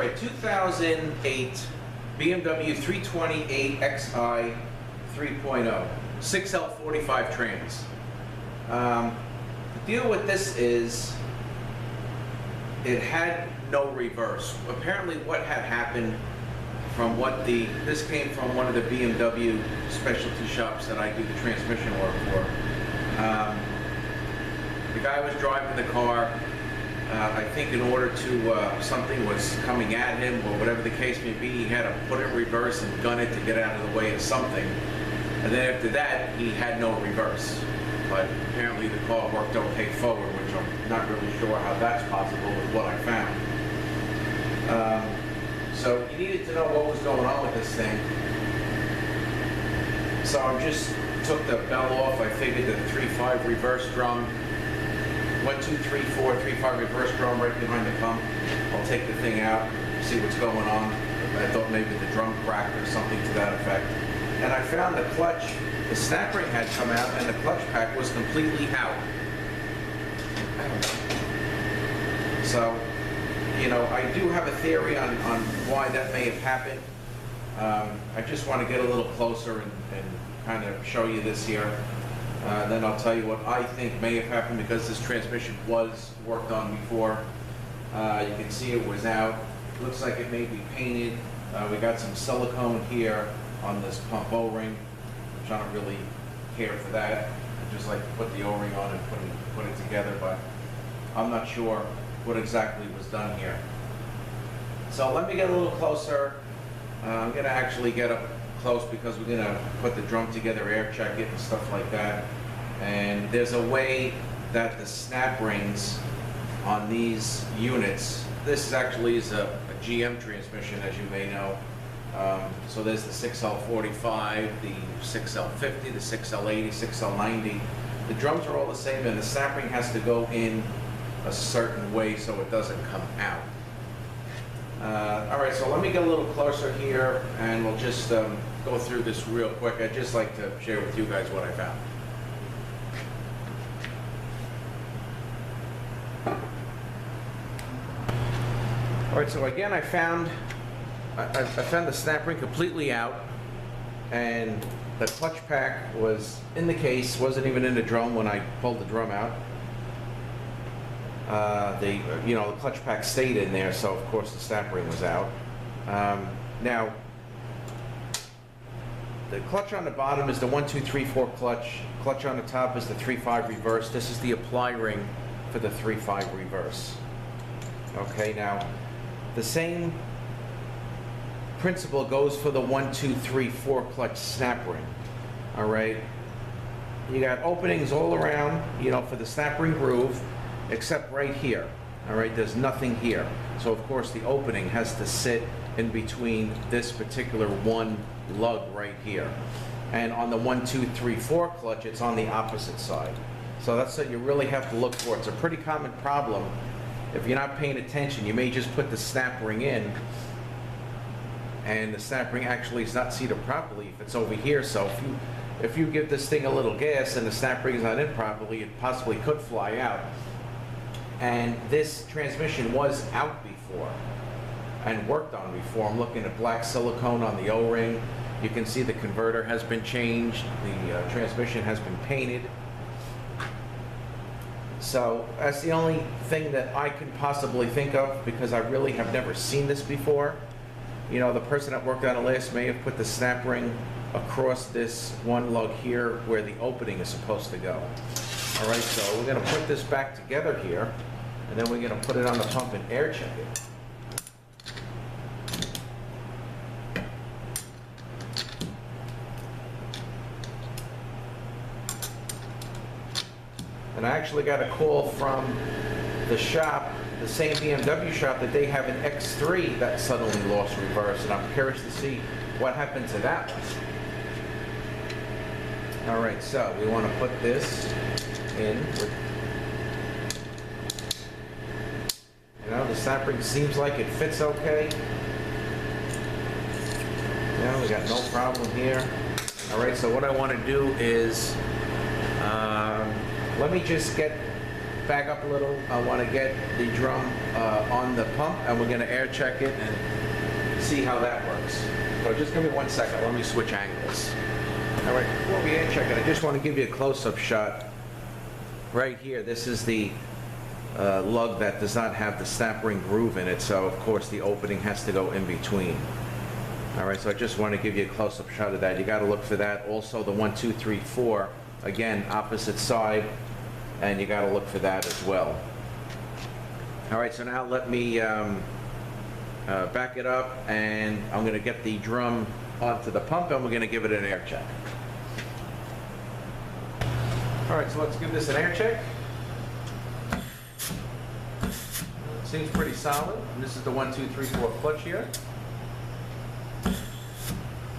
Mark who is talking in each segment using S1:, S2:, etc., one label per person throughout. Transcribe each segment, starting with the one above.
S1: right, 2008 BMW 328xi 3.0, 6L45 trans. The deal with this is it had no reverse. Apparently what had happened from this came from one of the BMW specialty shops that I do the transmission work for. The guy was driving the car. I think in order to, something was coming at him or whatever the case may be, he had to put it in reverse and gun it to get out of the way of something. And then after that, he had no reverse. But apparently the car worked okay forward, which I'm not really sure how that's possible with what I found. So you needed to know what was going on with this thing. So I just took the bell off. I figured the 3.5 reverse drum, 1, 2, 3, 4, 3.5 reverse drum right behind the pump. I'll take the thing out, see what's going on. I thought maybe the drum cracked or something to that effect. And I found the clutch, the snap ring had come out and the clutch pack was completely out. So, you know, I do have a theory on why that may have happened. I just want to get a little closer and kind of show you this here. Then I'll tell you what I think may have happened, because this transmission was worked on before. You can see it was out. Looks like it may be painted. We got some silicone here on this pump O-ring, which I don't really care for that. I just like to put the O-ring on and put it together, but I'm not sure what exactly was done here. So let me get a little closer. I'm going to actually get up close because we're going to put the drum together, air check it and stuff like that. And there's a way that the snap rings on these units, this actually is a GM transmission, as you may know. So there's the 6L45, the 6L50, the 6L80, 6L90. The drums are all the same, and the snap ring has to go in a certain way so it doesn't come out. All right, so let me get a little closer here, and we'll just go through this real quick. I'd just like to share with you guys what I found. All right, so again, I found the snap ring completely out, and the clutch pack was in the case, wasn't even in the drum when I pulled the drum out. The clutch pack stayed in there, so of course the snap ring was out. Now, the clutch on the bottom is the 1, 2, 3, 4 clutch. Clutch on the top is the 3.5 reverse. This is the apply ring for the 3.5 reverse. Okay, now the same principle goes for the 1, 2, 3, 4 clutch snap ring. All right, you got openings all around, for the snap ring groove, except right here. All right, there's nothing here. So of course the opening has to sit in between this particular one lug right here. And on the 1, 2, 3, 4 clutch, it's on the opposite side. So that's what you really have to look for. It's a pretty common problem. If you're not paying attention, you may just put the snap ring in, and the snap ring actually is not seated properly if it's over here. So if you give this thing a little gas and the snap ring is not in properly, it possibly could fly out. And this transmission was out before and worked on before. I'm looking at black silicone on the O-ring. You can see the converter has been changed. The transmission has been painted. So that's the only thing that I can possibly think of, because I really have never seen this before. The person that worked on it last may have put the snap ring across this one lug here where the opening is supposed to go. All right, so we're going to put this back together here, and then we're going to put it on the pump and air check it. And I actually got a call from the shop, the same BMW shop, that they have an X3 that suddenly lost reverse, and I'm curious to see what happened to that one. All right, so we want to put this in. The snap ring seems like it fits okay. We got no problem here. All right, so what I want to do is let me just get back up a little. I want to get the drum on the pump, and we're going to air check it and see how that works. So just give me 1 second. Let me switch angles. All right, before we air check it, I just want to give you a close-up shot. Right here, this is the lug that does not have the snap ring groove in it, so of course the opening has to go in between. All right, so I just want to give you a close-up shot of that. You got to look for that. Also the 1, 2, 3, 4, again, opposite side, and you got to look for that as well. All right, so now let me back it up, and I'm going to get the drum onto the pump, and we're going to give it an air check. All right, so let's give this an air check. Seems pretty solid. And this is the 1, 2, 3, 4 clutch here.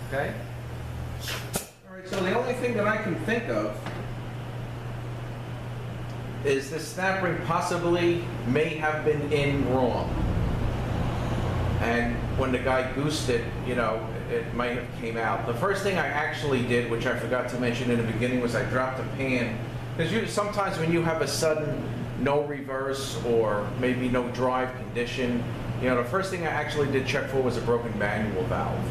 S1: Okay. All right, so the only thing that I can think of is this snap ring possibly may have been in wrong. And when the guy goosed it, you know, it might have came out. The first thing I actually did, which I forgot to mention in the beginning, was I dropped a pan. Because sometimes when you have a sudden no reverse or maybe no drive condition, you know, the first thing I actually did check for was a broken manual valve.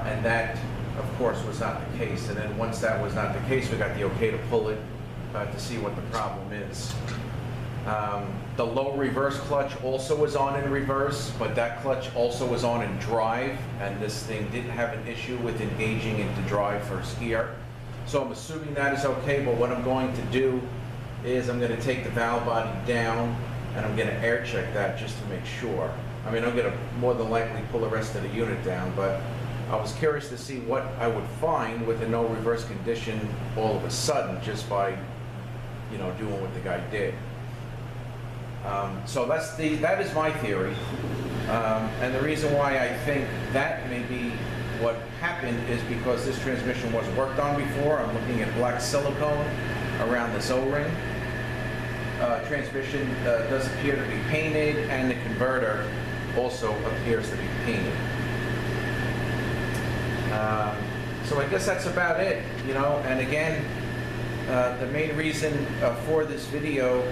S1: And that, of course, was not the case. And then once that was not the case, we got the okay to pull it to see what the problem is. The low reverse clutch also was on in reverse, but that clutch also was on in drive, and this thing didn't have an issue with engaging into drive first gear. So I'm assuming that is okay, but what I'm going to do is I'm going to take the valve body down, and I'm going to air check that just to make sure. I mean, I'm going to more than likely pull the rest of the unit down, but I was curious to see what I would find with a no reverse condition all of a sudden, just by, you know, doing what the guy did. So that is my theory, and the reason why I think that may be what happened is because this transmission was worked on before. I'm looking at black silicone around this O-ring. Transmission does appear to be painted, and the converter also appears to be painted. So I guess that's about it, you know. And again, the main reason for this video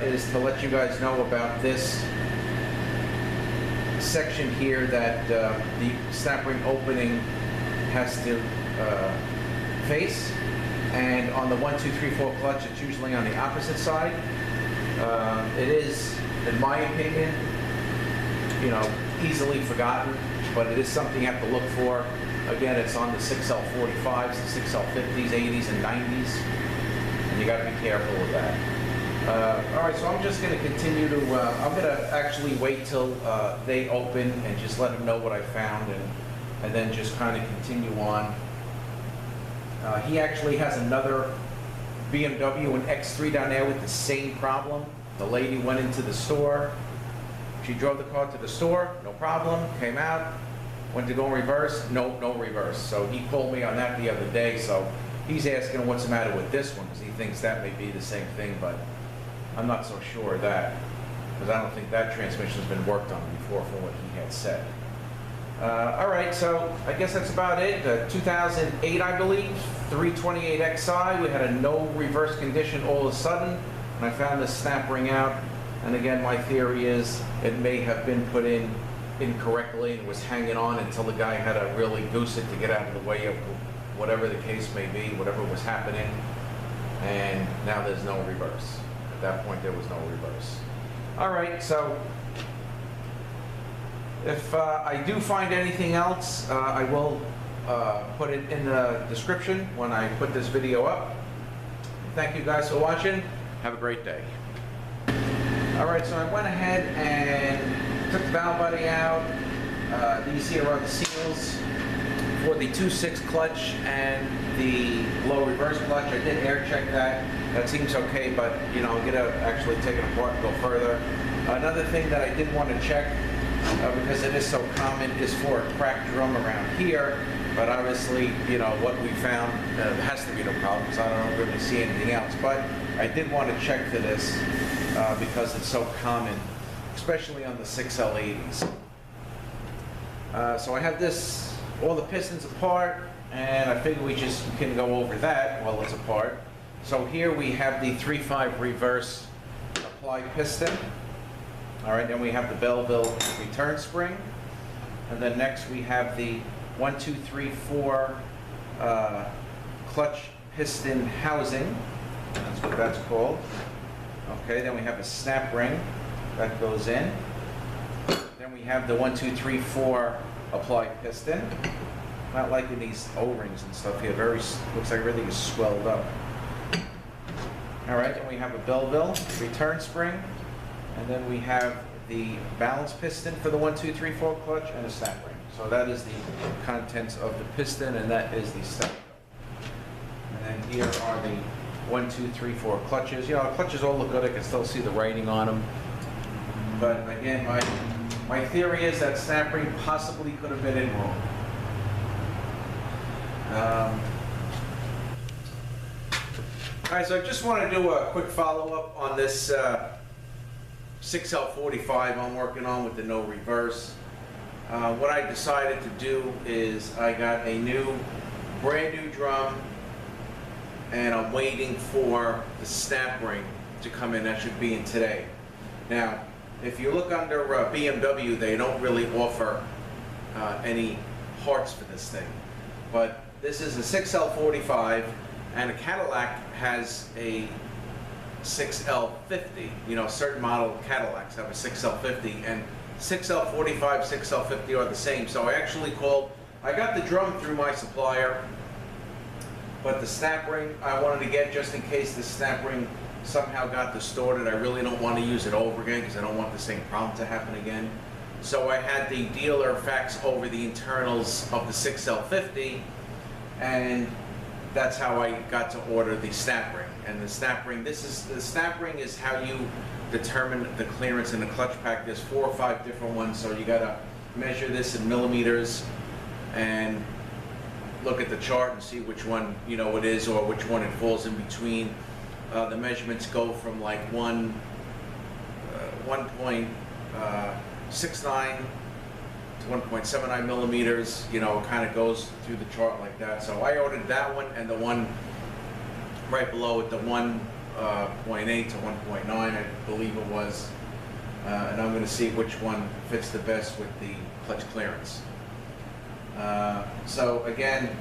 S1: is to let you guys know about this section here that the snap ring opening has to face. And on the 1, 2, 3, 4 clutch, it's usually on the opposite side. It is, in my opinion, you know, easily forgotten, but it is something you have to look for. Again, it's on the 6L45s, the 6L50s, 80s, and 90s, and you got to be careful with that. All right, so I'm just going to continue to, I'm going to actually wait till they open and just let them know what I found, and then just kind of continue on. He actually has another BMW and X3 down there with the same problem. The lady went into the store. She drove the car to the store, no problem, came out, went to go in reverse, no reverse. So he called me on that the other day, so he's asking what's the matter with this one, because he thinks that may be the same thing, but I'm not so sure of that, because I don't think that transmission's been worked on before from what he had said. All right, so I guess that's about it. 2008, I believe, 328XI. We had a no reverse condition all of a sudden, and I found this snap ring out. And again, my theory is it may have been put in incorrectly and was hanging on until the guy had to really goose it to get out of the way of whatever the case may be, whatever was happening. And now there's no reverse. At that point, there was no reverse. All right, so if I do find anything else, I will put it in the description when I put this video up. Thank you guys for watching. Have a great day. All right, so I went ahead and took the valve body out. These here are the seals for the 2.6 clutch and the low reverse clutch. I did air check that. That seems okay, but you know, I'm gonna actually take it apart and go further. Another thing that I did want to check, because it is so common, is for a cracked drum around here. But obviously, you know, what we found has to be no problem, because I don't really see anything else. But I did want to check for this because it's so common, especially on the 6L80s. So I have this, all the pistons apart, and I figure we just can go over that while it's apart. So here we have the 3.5 reverse apply piston. All right, then we have the Belleville return spring. And then next we have the 1, 2, 3, 4 clutch piston housing. That's what that's called. Okay, then we have a snap ring that goes in. Then we have the 1, 2, 3, 4 apply piston. Not liking these O-rings and stuff here. Looks like everything is swelled up. All right, then we have a Belleville return spring. And then we have the balance piston for the 1, 2, 3, 4 clutch and a snap ring. So that is the contents of the piston, and that is the snap. And then here are the 1, 2, 3, 4 clutches. You know, the clutches all look good. I can still see the writing on them. But again, my theory is that snap ring possibly could have been in wrong. All right, so I just want to do a quick follow-up on this 6L45 I'm working on with the no reverse. What I decided to do is I got a brand new drum, and I'm waiting for the snap ring to come in. That should be in today. Now, if you look under BMW, they don't really offer any parts for this thing. But this is a 6L45, and a Cadillac has a 6L50. You know, certain model Cadillacs have a 6L50, and 6L45, 6L50 are the same. So I actually I got the drum through my supplier, but the snap ring I wanted to get just in case the snap ring somehow got distorted. I really don't want to use it over again because I don't want the same problem to happen again. So I had the dealer fax over the internals of the 6L50, and that's how I got to order the snap ring. And the snap ring, the snap ring is how you determine the clearance in the clutch pack. There's 4 or 5 different ones, so you gotta measure this in millimeters and look at the chart and see which one it is, or which one it falls in between. The measurements go from like 1.69 to 1.79 millimeters. It kind of goes through the chart like that. So I ordered that one, and the one right below it, the 1.8 to 1.9, I believe it was. And I'm going to see which one fits the best with the clutch clearance. So again,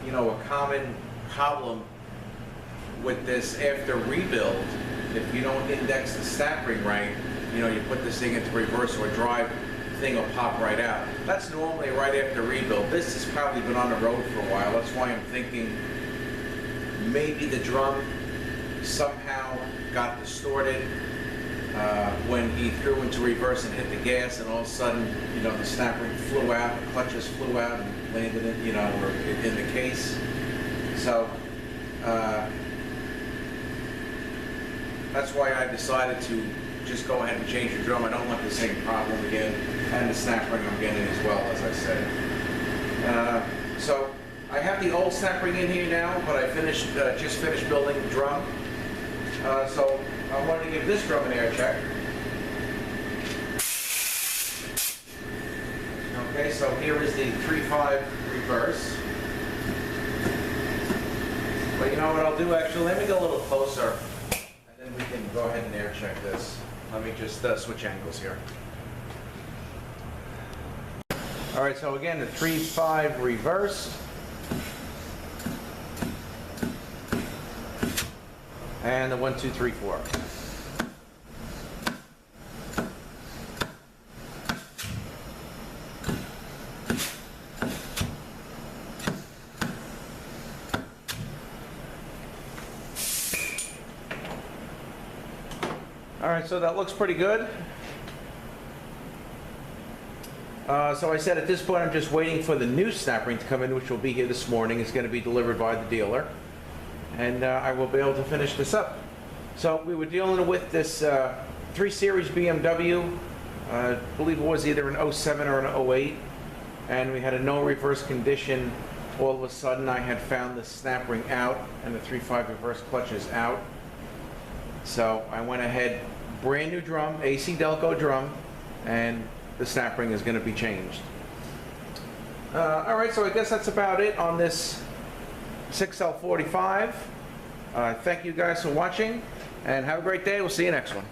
S1: a common problem with this after rebuild, if you don't index the snap ring right, you put this thing into reverse or drive, the thing will pop right out. That's normally right after rebuild. This has probably been on the road for a while. That's why I'm thinking maybe the drum somehow got distorted when he threw into reverse and hit the gas, and all of a sudden, the snap ring flew out, the clutches flew out and landed in, or in the case. So that's why I decided to just go ahead and change the drum. I don't want the same problem again, and the snap ring I'm getting as well, as I said. So I have the old snap ring in here now, but I just finished building the drum. So I wanted to give this drum an air check. Okay, so here is the 3.5 reverse. But you know what I'll do actually? Let me go a little closer, and then we can go ahead and air check this. Let me just switch angles here. All right, so again, the 3.5 reverse. And the 1, 2, 3, 4. All right, so that looks pretty good. So I said at this point I'm just waiting for the new snap ring to come in, which will be here this morning. It's going to be delivered by the dealer, and I will be able to finish this up. So we were dealing with this 3 Series BMW. I believe it was either an 07 or an 08, and we had a no reverse condition. All of a sudden I had found the snap ring out and the 3.5 reverse clutch is out. So I went ahead, brand new drum, AC Delco drum, and the snap ring is going to be changed. All right, so I guess that's about it on this 6L45. Thank you guys for watching, and have a great day. We'll see you next one.